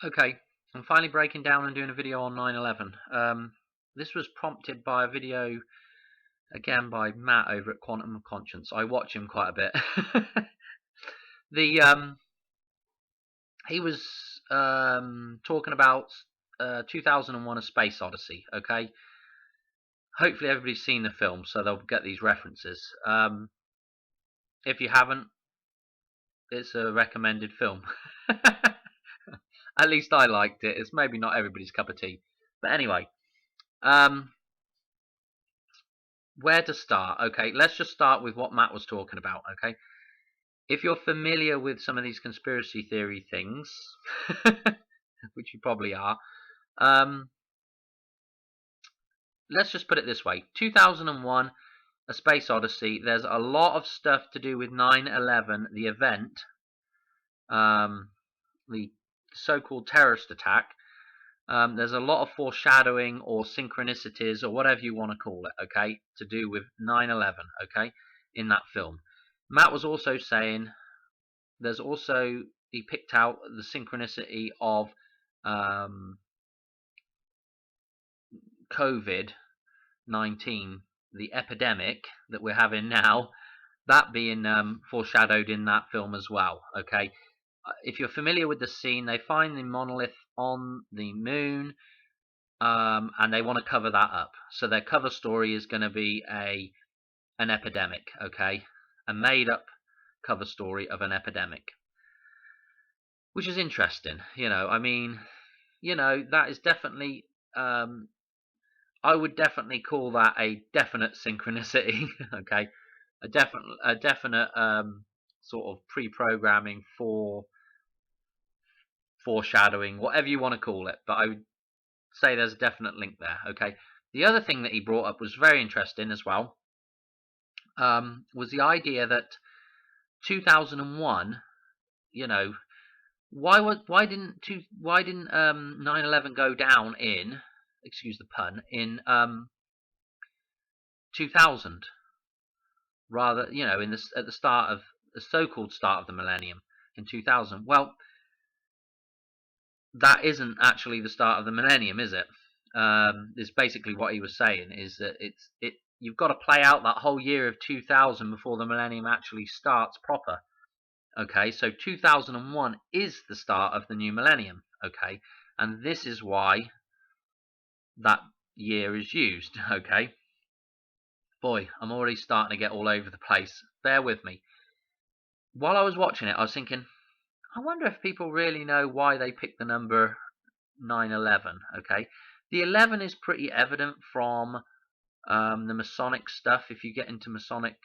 Okay, I'm finally breaking down and doing a video on 9/11. This was prompted by a video, again, by Matt over at Quantum of Conscience. I watch him quite a bit. the He was talking about 2001: A Space Odyssey. Okay, hopefully everybody's seen the film, so they'll get these references. If you haven't, it's a recommended film. At least I liked it. It's maybe not everybody's cup of tea, but anyway. Where to start? Okay, let's just start with what Matt was talking about. Okay, if you're familiar with some of these conspiracy theory things, which you probably are, let's just put it this way: 2001: A Space Odyssey. There's a lot of stuff to do with 9/11, the event, the so-called terrorist attack. There's a lot of foreshadowing or synchronicities or whatever you want to call it, okay, to do with 9/11, okay, in that film. Matt was also saying there's also, he picked out the synchronicity of COVID-19, the epidemic that we're having now, that being foreshadowed in that film as well, okay. If you're familiar with the scene, they find the monolith on the moon, and they want to cover that up. So their cover story is going to be an epidemic, okay? A made-up cover story of an epidemic. Which is interesting, I mean, that is definitely, I would definitely call that a definite synchronicity, okay? A definite sort of pre-programming for foreshadowing, whatever you want to call it. But I would say there's a definite link there, okay? The other thing that he brought up was very interesting as well, was the idea that 2001, why didn't 9/11 go down in, excuse the pun, in 2000, rather, in this, at the start of the so-called start of the millennium in 2000? Well, that isn't actually the start of the millennium, is it? Is basically what he was saying, is that you've got to play out that whole year of 2000 before the millennium actually starts proper. Okay, so 2001 is the start of the new millennium. Okay, and this is why that year is used. Okay, boy, I'm already starting to get all over the place. Bear with me. While I was watching it, I was thinking, I wonder if people really know why they picked the number 9/11. Okay, the 11 is pretty evident from the Masonic stuff. If you get into Masonic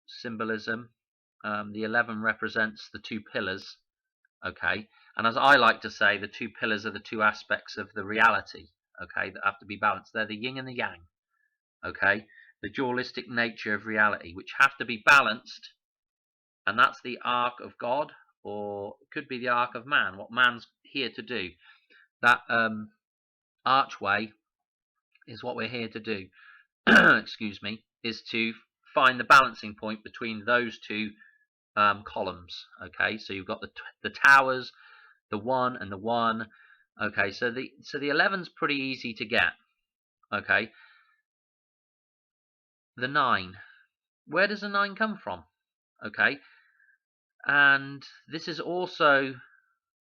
symbolism, the 11 represents the two pillars, okay? And as I like to say, the two pillars are the two aspects of the reality, okay, that have to be balanced. They're the yin and the yang, okay? The dualistic nature of reality, which have to be balanced, and that's the arc of God, or it could be the arc of man, what man's here to do. That archway is what we're here to do. Excuse me, is to find the balancing point between those two columns. Okay, so you've got the towers, the 1 and the 1. Okay, so the 11's pretty easy to get. Okay, the 9. Where does the 9 come from? Okay, and this is also,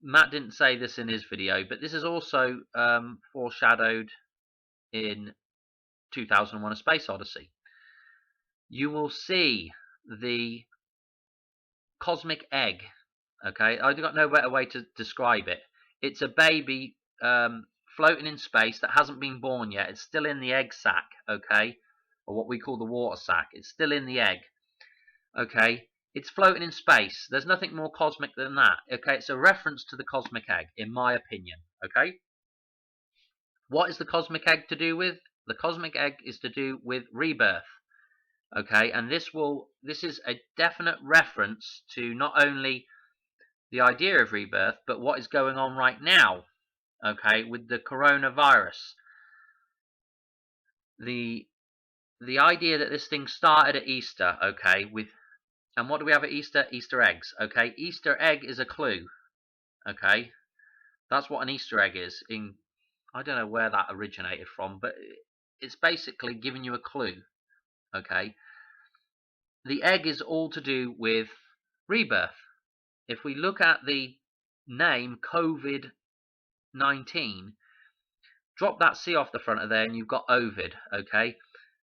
Matt didn't say this in his video, but this is also foreshadowed in 2001: A Space Odyssey. You will see the cosmic egg. Okay, I've got no better way to describe it. It's a baby floating in space that hasn't been born yet. It's still in the egg sac, okay, or what we call the water sac. It's still in the egg, okay. It's floating in space. There's nothing more cosmic than that, okay. It's a reference to the cosmic egg, in my opinion, okay. What is the cosmic egg to do with? The cosmic egg is to do with rebirth. Okay, and this is a definite reference to not only the idea of rebirth, but what is going on right now, okay, with the coronavirus. The idea that this thing started at Easter, okay, and what do we have at Easter? Easter eggs, okay. Easter egg is a clue, okay. That's what an Easter egg is. I don't know where that originated from, but it's basically giving you a clue. Okay, the egg is all to do with rebirth. If we look at the name COVID-19, drop that C off the front of there, and you've got Ovid. Okay,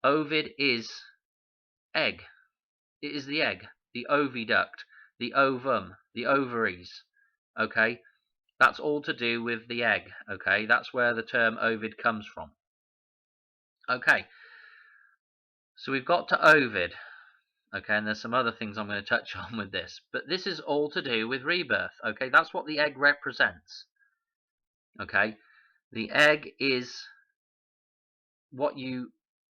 Ovid is egg. It is the egg, the oviduct, the ovum, the ovaries. Okay, that's all to do with the egg. Okay, that's where the term Ovid comes from. Okay, so we've got to Ovid. Okay, and there's some other things I'm going to touch on with this, but this is all to do with rebirth. Okay, that's what the egg represents. Okay, the egg is what you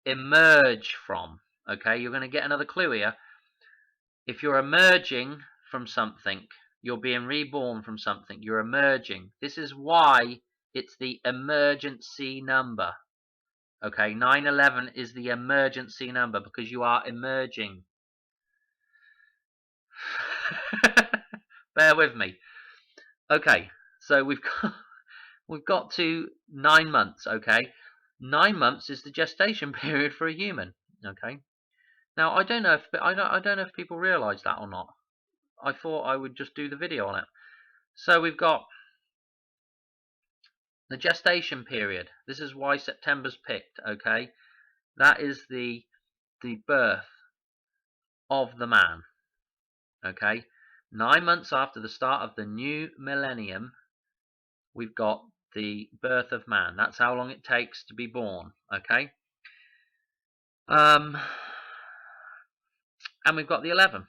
emerge from. Okay, you're going to get another clue here. If you're emerging from something, you're being reborn from something, you're emerging. This is why it's the emergency number. Okay, 9/11 is the emergency number because you are emerging. Bear with me. Okay, so we've got to 9 months. Okay, 9 months is the gestation period for a human. Okay, now I don't know if people realise that or not. I thought I would just do the video on it. So we've got the gestation period. This is why September's picked. Okay, that is the birth of the man. Okay, 9 months after the start of the new millennium, we've got the birth of man. That's how long it takes to be born. Okay, and we've got the 11.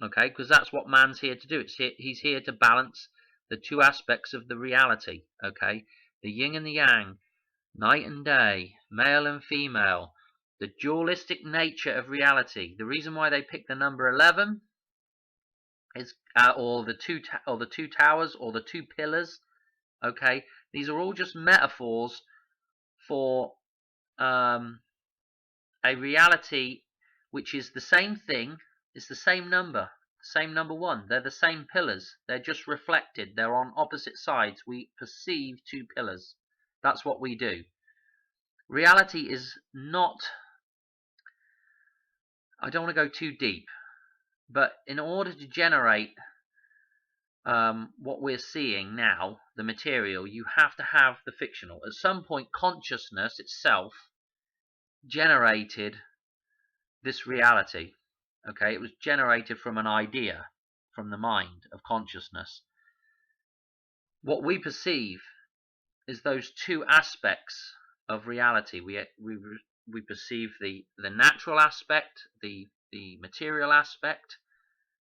Okay, because that's what man's here to do. He's here to balance the two aspects of the reality. Okay, the yin and the yang, night and day, male and female, the dualistic nature of reality. The reason why they picked the number 11 is, or the two towers, or the two pillars. Okay, these are all just metaphors for a reality which is the same thing. It's the same number, one. They're the same pillars. They're just reflected. They're on opposite sides. We perceive two pillars. That's what we do. Reality is not, I don't want to go too deep, but in order to generate what we're seeing now, the material, you have to have the fictional. At some point, consciousness itself generated this reality. Okay, it was generated from an idea, from the mind of consciousness. What we perceive is those two aspects of reality. We perceive the natural aspect, the material aspect,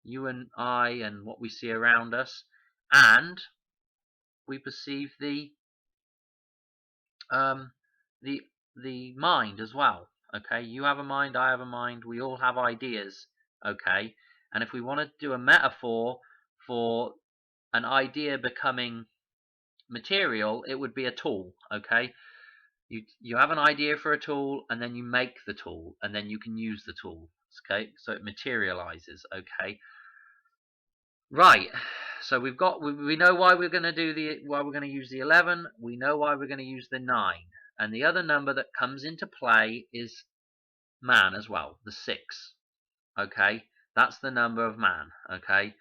you and I, and what we see around us, and we perceive the mind as well. Okay, you have a mind, I have a mind, we all have ideas. Okay, and if we want to do a metaphor for an idea becoming material, it would be a tool. Okay, you have an idea for a tool, and then you make the tool, and then you can use the tool. Okay, so it materializes. Okay, right. So we know why we're going to use the 11. We know why we're going to use the 9. And the other number that comes into play is man as well, the 6. Okay, that's the number of man. Okay,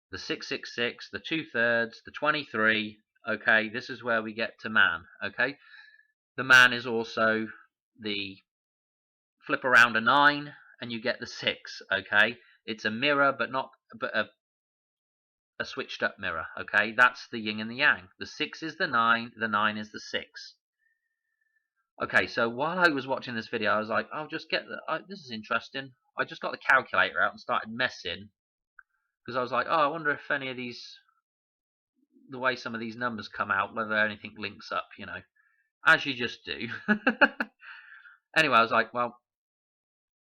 the 666, the 2/3, the 23. Okay, this is where we get to man. Okay, the man is also the flip around a 9, and you get the 6. Okay, it's a mirror, but a switched up mirror. Okay, that's the yin and the yang. The 6 is the 9, the 9 is the 6. Okay, so while I was watching this video, I was like, I'll just get this is interesting. I just got the calculator out and started messing, because I was like, oh, I wonder if any of these, the way some of these numbers come out, whether anything links up, as you just do. Anyway, I was like, well,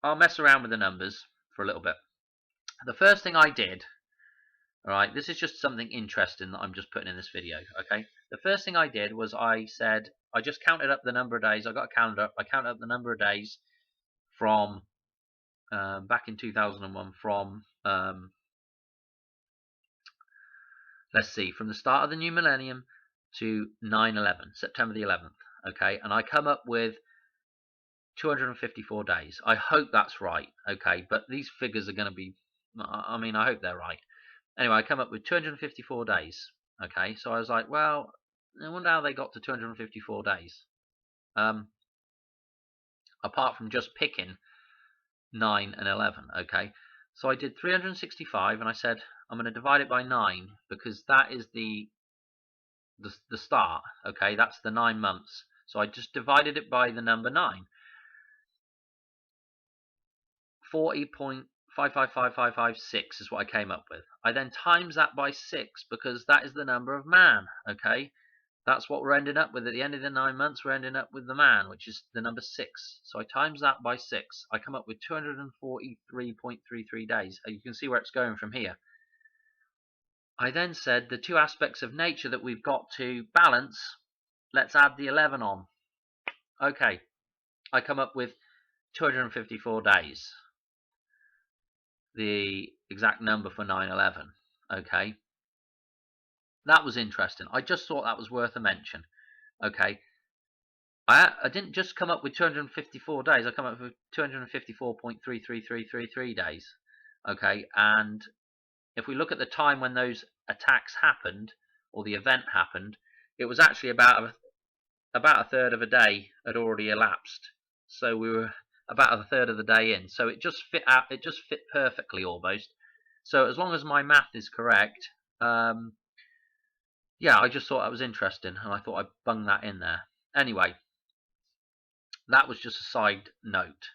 I'll mess around with the numbers for a little bit. The first thing I did, alright, this is just something interesting that I'm just putting in this video, okay? The first thing I did was I just counted up the number of days. I got a calendar. I counted up the number of days from back in 2001 from, let's see, from the start of the new millennium to 9/11, September the 11th. Okay, and I come up with 254 days. I hope that's right. Okay, but these figures are going to be, I mean, I hope they're right. Anyway, I come up with 254 days. Okay, so I was like, well, I wonder how they got to 254 days. Apart from just picking 9 and 11. Okay, so I did 365, and I said I'm going to divide it by 9 because that is the start. Okay, that's the 9 months. So I just divided it by the number 9. 40.555556 is what I came up with. I then times that by 6 because that is the number of man. Okay, that's what we're ending up with at the end of the 9 months. We're ending up with the man, which is the number 6. So I times that by 6. I come up with 243.33 days. You can see where it's going from here. I then said the two aspects of nature that we've got to balance, let's add the 11 on. Okay, I come up with 254 days, the exact number for 9/11. Okay, that was interesting. I just thought that was worth a mention. Okay, I didn't just come up with 254 days. I come up with 254.33333 days. Okay, and if we look at the time when those attacks happened, or the event happened, it was actually about a third of a day had already elapsed. So we were about a third of the day in. So it just fit out. It just fit perfectly almost. So as long as my math is correct, yeah, I just thought that was interesting, and I thought I'd bung that in there. Anyway, that was just a side note.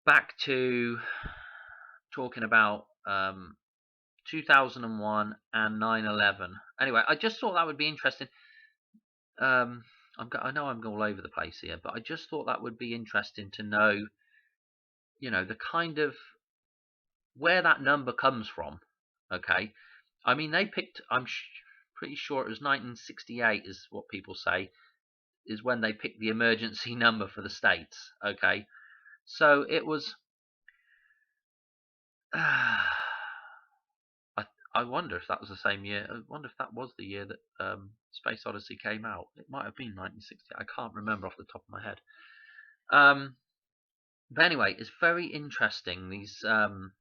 Back to talking about 2001 and 9/11. Anyway, I just thought that would be interesting. I know I'm all over the place here, but I just thought that would be interesting to know, the kind of where that number comes from. Okay, I mean they picked. Pretty sure it was 1968 is what people say is when they picked the emergency number for the states. Okay, so it was. I wonder if that was the same year. I wonder if that was the year that Space Odyssey came out. It might have been 1960. I can't remember off the top of my head. But anyway, it's very interesting. These, and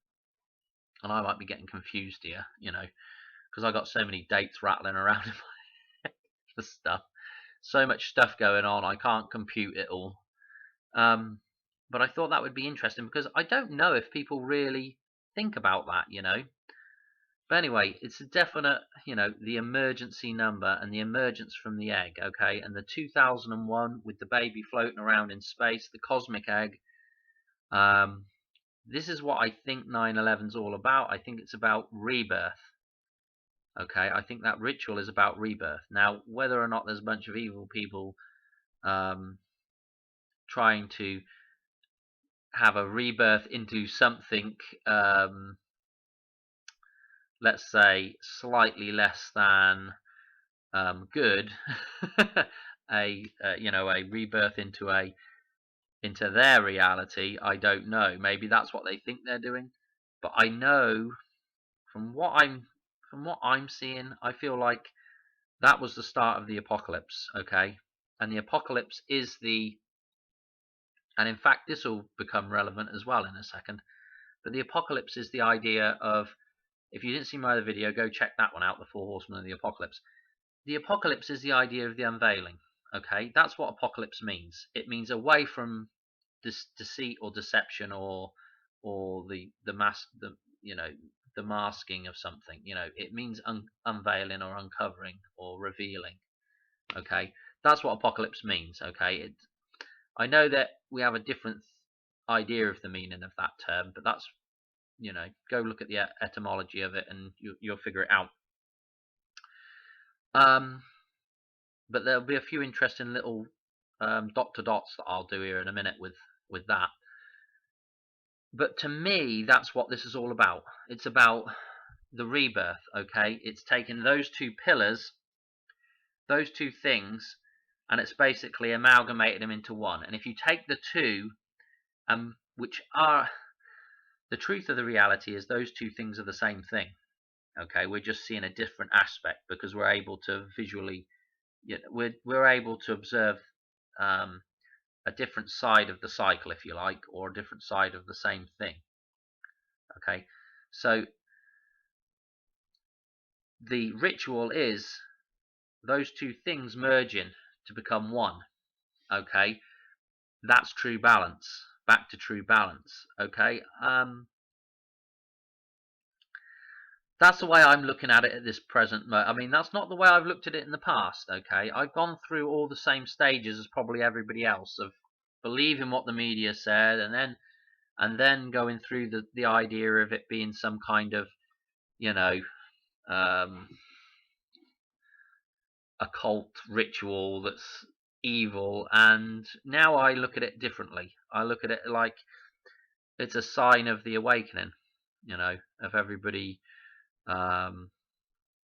I might be getting confused here, because I got so many dates rattling around in my stuff. So much stuff going on, I can't compute it all. But I thought that would be interesting because I don't know if people really think about that, But anyway, it's a definite, the emergency number and the emergence from the egg, okay? And the 2001 with the baby floating around in space, the cosmic egg. This is what I think 9/11's all about. I think it's about rebirth. Okay, I think that ritual is about rebirth. Now, whether or not there's a bunch of evil people trying to have a rebirth into something, let's say, slightly less than good, a rebirth into their reality, I don't know. Maybe that's what they think they're doing, but I know from what I'm seeing, I feel like that was the start of the apocalypse. Okay, and the apocalypse is and in fact this will become relevant as well in a second, but the apocalypse is the idea of, if you didn't see my other video, go check that one out, the Four Horsemen of the Apocalypse. The apocalypse is the idea of the unveiling. Okay, that's what apocalypse means. It means away from deceit or deception or the masking of something. It means unveiling or uncovering or revealing. Okay, that's what apocalypse means. Okay, I know that we have a different idea of the meaning of that term, but that's, go look at the etymology of it and you'll figure it out. But there'll be a few interesting little dot to dots that I'll do here in a minute with that. But to me, that's what this is all about. It's about the rebirth. Okay, it's taking those two pillars, those two things, and it's basically amalgamated them into one. And if you take the two, which are the truth of the reality, is those two things are the same thing. Okay, we're just seeing a different aspect because we're able to visually, we're able to observe um, a different side of the cycle, if you like, or a different side of the same thing. Okay, so the ritual is those two things merging to become one. Okay, that's true balance. Back to true balance. Okay, that's the way I'm looking at it at this present moment. I mean, that's not the way I've looked at it in the past. Okay, I've gone through all the same stages as probably everybody else of believing what the media said, and then going through the idea of it being some kind of, you know, um, occult ritual that's evil. And now I look at it differently. I look at it like it's a sign of the awakening, of everybody um,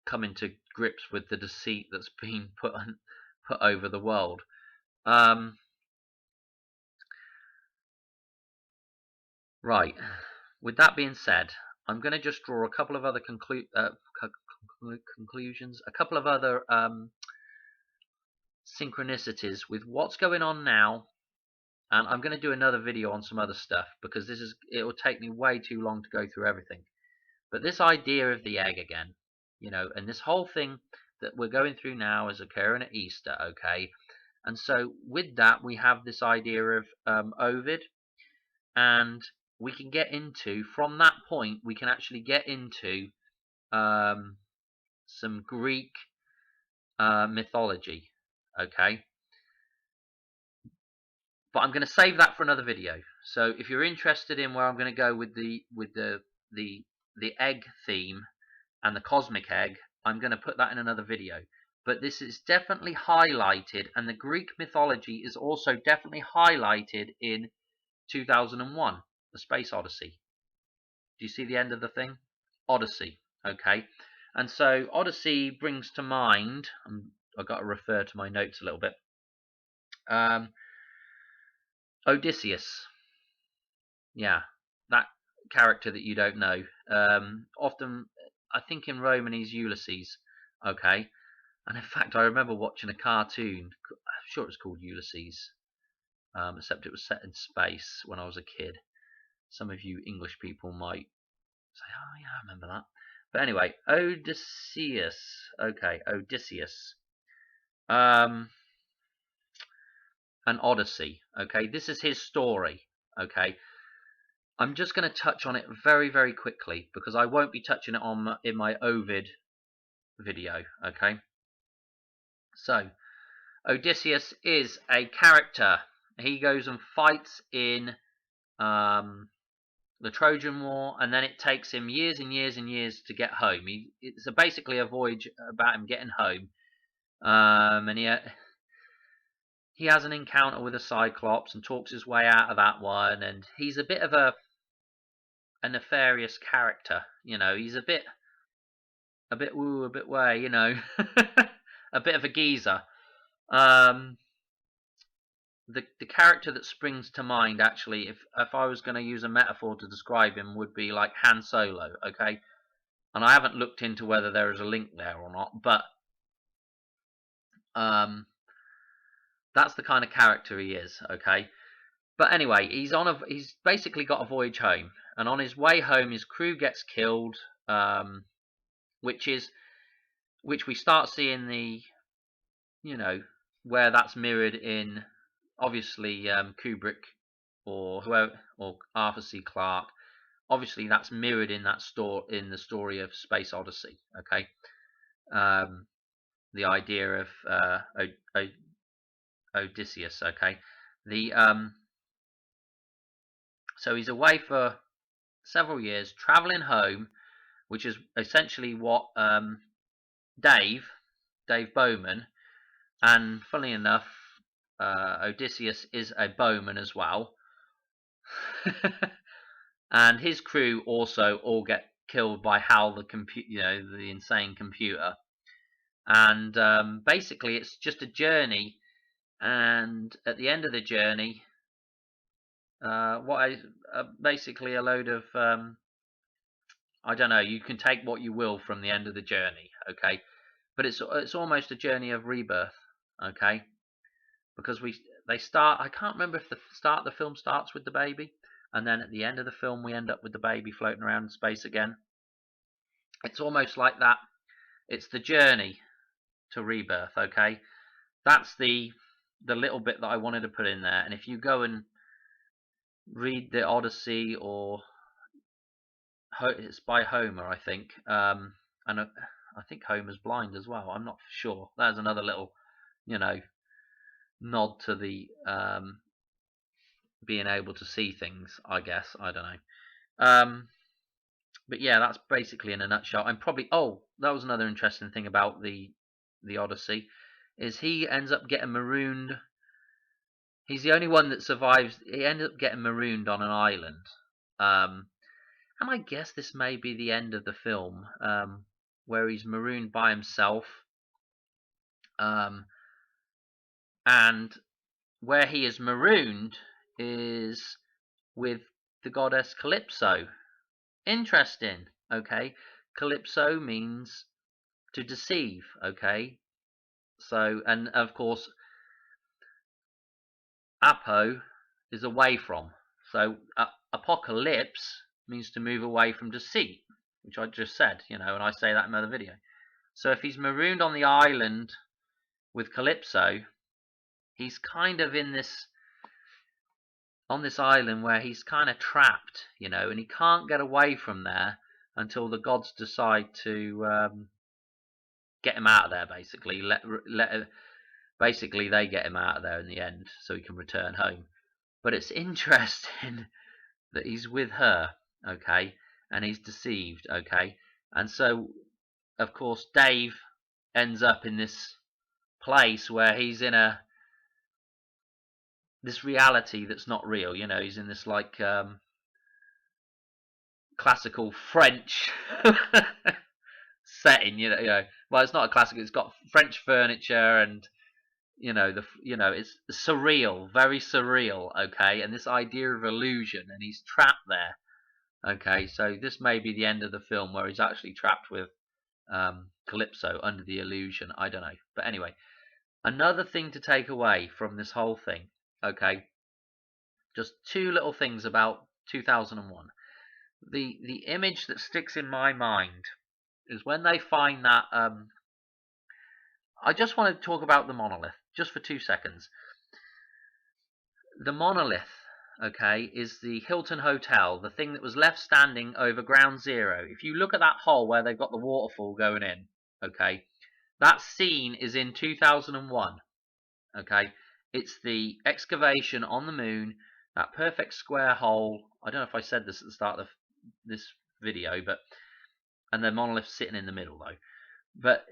coming to grips with the deceit that's been put over the world. Right. With that being said, I'm going to just draw a couple of other conclusions, a couple of other synchronicities with what's going on now. And I'm going to do another video on some other stuff because it will take me way too long to go through everything. But this idea of the egg again, and this whole thing that we're going through now is occurring at Easter, okay? And so with that, we have this idea of Ovid, and we can get into, from that point, we can actually get into some Greek mythology, okay? But I'm going to save that for another video. So if you're interested in where I'm going to go with the egg theme and the cosmic egg, I'm going to put that in another video. But this is definitely highlighted, and the Greek mythology is also definitely highlighted in 2001, The Space Odyssey. Do you see the end of the thing? Odyssey, okay? And so Odyssey brings to mind, I've got to refer to my notes a little bit, Odysseus. Yeah, that character that you don't know. Often, I think in Roman he's Ulysses, okay? And in fact, I remember watching a cartoon, I'm sure it was called Ulysses, except it was set in space when I was a kid. Some of you English people might say, oh yeah, I remember that. But anyway, Odysseus. Okay, Odysseus. An Odyssey. Okay, this is his story. Okay, I'm just going to touch on it very, very quickly because I won't be touching it on in my Ovid video. Okay, so Odysseus is a character. He goes and fights in the Trojan War, and then it takes him years and years and years to get home. It's basically a voyage about him getting home, and he has an encounter with a Cyclops and talks his way out of that one. And he's a bit of a nefarious character. He's a bit woo, a bit way. A bit of a geezer. The character that springs to mind, actually, if I was going to use a metaphor to describe him, would be like Han Solo, okay? And I haven't looked into whether there is a link there or not, but that's the kind of character he is, okay? But anyway, he's basically got a voyage home, and on his way home, his crew gets killed, which we start seeing where that's mirrored in, obviously, Kubrick or whoever, or Arthur C. Clarke. Obviously, that's mirrored in the story of Space Odyssey. Okay, the idea of Odysseus. Okay, so he's away for several years, traveling home, which is essentially what Dave Bowman, and funnily enough, Odysseus is a bowman as well. And his crew also all get killed by Hal, the insane computer. And basically, it's just a journey. And at the end of the journey, basically a load of I don't know. You can take what you will from the end of the journey, okay? But it's almost a journey of rebirth, okay? Because they start. I can't remember if the film starts with the baby, and then at the end of the film we end up with the baby floating around in space again. It's almost like that. It's the journey to rebirth, okay? That's the little bit that I wanted to put in there. And if you go and read the Odyssey, or it's by Homer, I think, and I think Homer's blind as well. I'm not sure. There's another little, nod to the being able to see things, I guess. I don't know. But yeah, that's basically in a nutshell. And probably, that was another interesting thing about the Odyssey, is he ends up getting marooned. He's the only one that survives. He ends up getting marooned on an island. And I guess this may be the end of the film, where he's marooned by himself. And where he is marooned is with the goddess Calypso. Interesting, okay? Calypso means to deceive, okay? So, and of course, apo is away from. So, apocalypse means to move away from deceit, which I just said, and I say that in another video. So if he's marooned on the island with Calypso, he's kind of on this island where he's kind of trapped, and he can't get away from there until the gods decide to get him out of there. Basically, basically they get him out of there in the end, so he can return home. But it's interesting that he's with her, okay, and he's deceived, okay, and so of course Dave ends up in this place where he's in this reality that's not real. He's in this like classical French setting. Well, it's not a classical. It's got French furniture, and it's surreal, very surreal. Okay, and this idea of illusion, and he's trapped there. Okay, so this may be the end of the film where he's actually trapped with Calypso under the illusion. I don't know, but anyway, another thing to take away from this whole thing. Okay, just two little things about 2001. The image that sticks in my mind is when they find that. I just want to talk about the monolith just for 2 seconds. The monolith, okay, is the Hilton Hotel, the thing that was left standing over Ground Zero. If you look at that hole where they've got the waterfall going in, okay, that scene is in 2001. Okay, it's the excavation on the moon, that perfect square hole. I don't know if I said this at the start of this video, and the monolith sitting in the middle though. But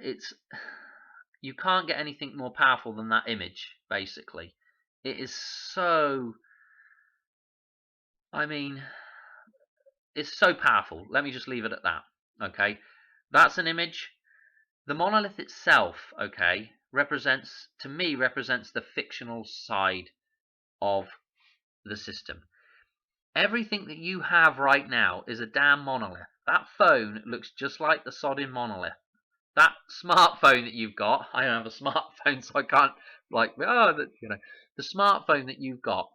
you can't get anything more powerful than that image. Basically, it is so. I mean, it's so powerful. Let me just leave it at that. Okay, that's an image. The monolith itself, okay, represents the fictional side of the system. Everything that you have right now is a damn monolith. That phone looks just like the sodding monolith. That smartphone that you've got, I don't have a smartphone, so I can't the smartphone that you've got,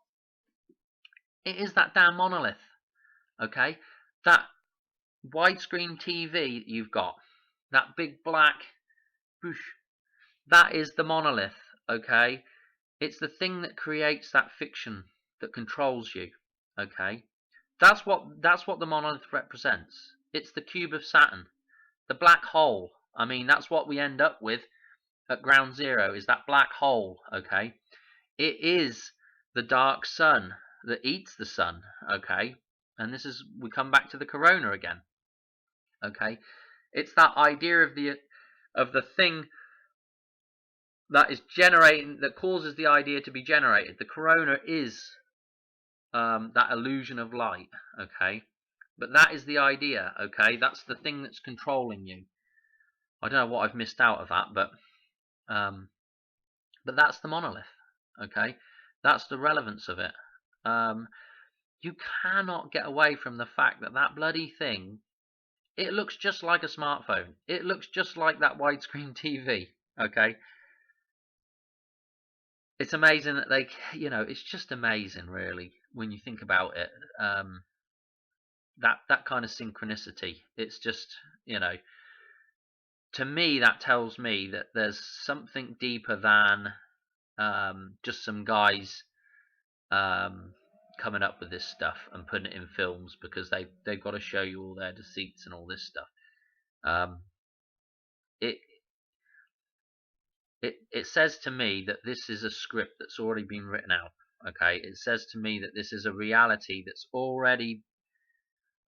it is that damn monolith. Okay, that widescreen TV that you've got, that big black whoosh, that is the monolith. Okay, it's the thing that creates that fiction that controls you. Okay, that's what the monolith represents. It's the cube of Saturn, the black hole. I mean, that's what we end up with at Ground Zero, is that black hole. Okay, it is the dark sun that eats the sun. Okay, and we come back to the corona again. Okay, it's that idea of the thing that is generating, that causes the idea to be generated. The corona is that illusion of light. Okay, but that is the idea. Okay, that's the thing that's controlling you. I don't know what I've missed out of that, but that's the monolith. Okay, that's the relevance of it. You cannot get away from the fact that bloody thing It looks just like a smartphone. It looks just like that widescreen TV. Okay, it's amazing that they, it's just amazing, really, when you think about it. That kind of synchronicity. It's just, to me, that tells me that there's something deeper than just some guys um, coming up with this stuff and putting it in films because they've got to show you all their deceits and all this stuff. Um, it it says to me that this is a script that's already been written out. Okay, it says to me that this is a reality that's already.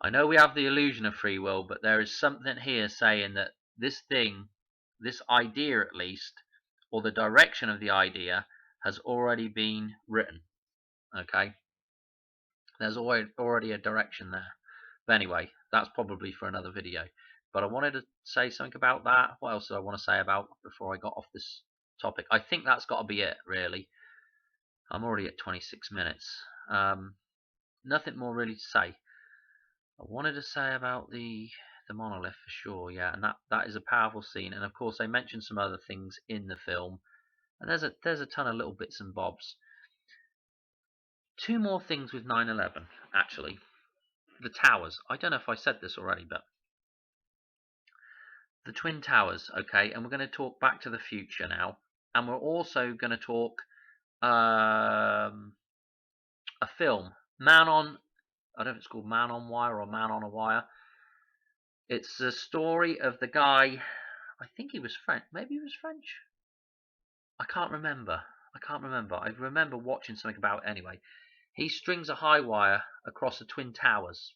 I know we have the illusion of free will, but there is something here saying that this thing, this idea at least, or the direction of the idea, has already been written. Okay, there's already a direction there. But anyway, that's probably for another video. But I wanted to say something about that. What else do I want to say about before I got off this topic? I think that's got to be it, really. I'm already at 26 minutes. Nothing more really to say. I wanted to say about the monolith for sure, yeah, and that is a powerful scene. And of course, they mentioned some other things in the film, and there's a ton of little bits and bobs. Two more things with 9/11, actually. The towers. I don't know if I said this already, but the Twin Towers, okay, and we're going to talk Back to the Future now, and we're also going to talk a film, Man on, I don't know if it's called Man on Wire or Man on a Wire. It's the story of the guy, I think he was French, maybe he was French? I can't remember. I remember watching something about it anyway. He strings a high wire across the Twin Towers,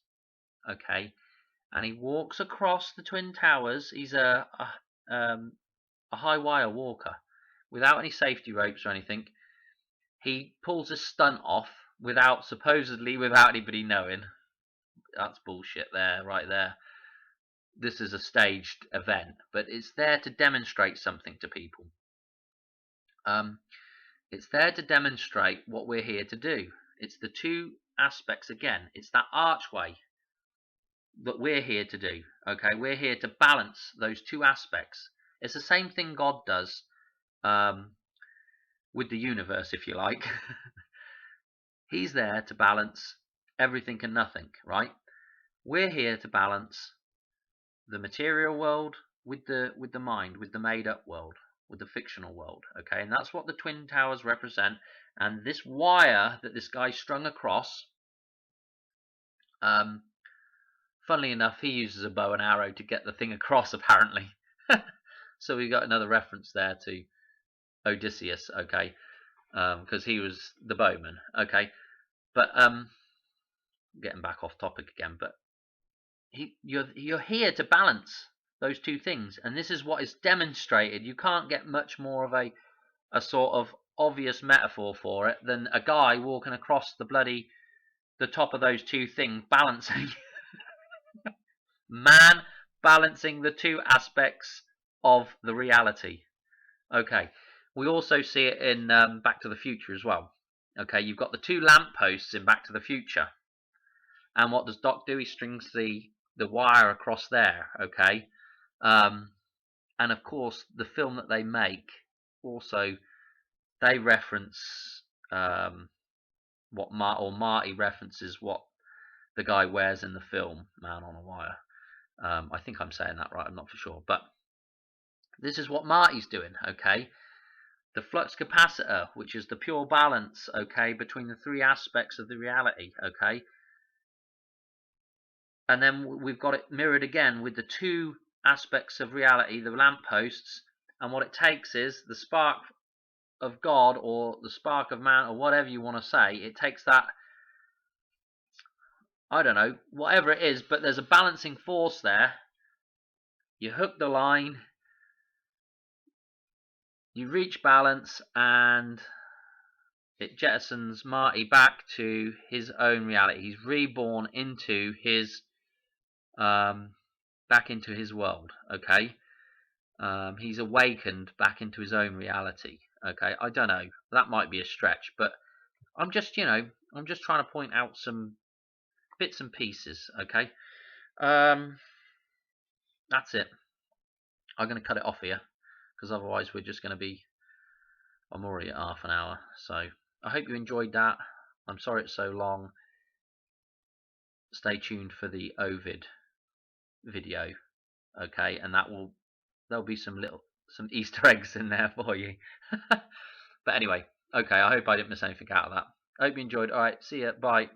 okay, and he walks across the Twin Towers. He's a high wire walker without any safety ropes or anything. He pulls a stunt off supposedly without anybody knowing. That's bullshit there, right there. This is a staged event, but it's there to demonstrate something to people. It's there to demonstrate what we're here to do. It's the two aspects again. It's that archway that we're here to do. Okay, we're here to balance those two aspects. It's the same thing God does with the universe, if you like. He's there to balance everything and nothing, right? We're here to balance the material world with the mind, with the made-up world, with the fictional world, okay? And that's what the Twin Towers represent. And this wire that this guy strung across, funnily enough, he uses a bow and arrow to get the thing across, apparently. So we got another reference there to Odysseus, okay? Because he was the bowman, okay? But getting back off topic again, but you're here to balance those two things, and this is what is demonstrated. You can't get much more of a sort of obvious metaphor for it than a guy walking across the top of those two things, balancing man balancing the two aspects of the reality. Okay, we also see it in Back to the Future as well. Okay, you've got the two lampposts in Back to the Future, and what does Doc do? He strings the wire across there. Okay, and of course the film that they make also, they reference what Marty references what the guy wears in the film Man on a Wire. I think I'm saying that right, I'm not for sure, but this is what Marty's doing. Okay, the flux capacitor, which is the pure balance, okay, between the three aspects of the reality, okay, and then we've got it mirrored again with the two aspects of reality, the lampposts, and what it takes is the spark of God or the spark of man or whatever you want to say. It takes that, I don't know, whatever it is, but there's a balancing force there. You hook the line, you reach balance, and it jettisons Marty back to his own reality. He's reborn into his back into his world, okay? He's awakened back into his own reality, okay? I don't know, that might be a stretch, but I'm just trying to point out some bits and pieces, okay? that's it. I'm going to cut it off here because otherwise we're just going to be. I'm already at half an hour, so I hope you enjoyed that. I'm sorry it's so long. Stay tuned for the Ovid video, okay? And there'll be some Easter eggs in there for you. But anyway, okay. I hope I didn't miss anything out of that. I hope you enjoyed. All right, see ya. Bye.